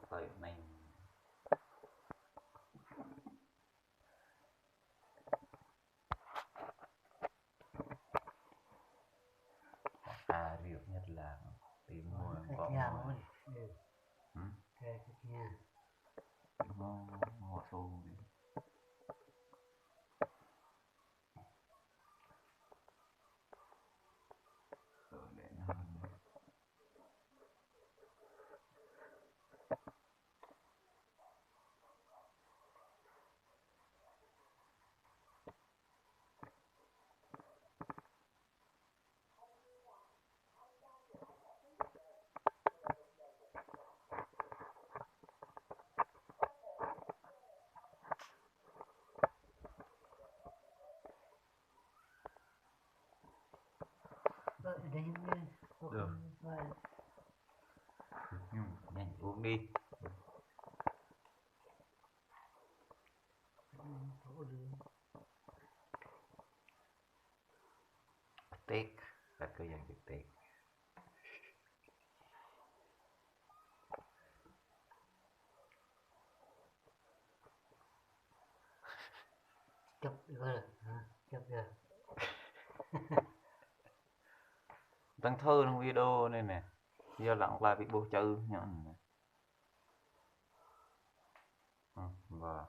tới này việc nhất là tìm mua có mua mua xô rồi để nó được nhanh uống đi tết là cơ dạng được tết chụp rồi chụp rồi tăng thơ trong video này nè giờ lặng lại bị bố chữ nhận và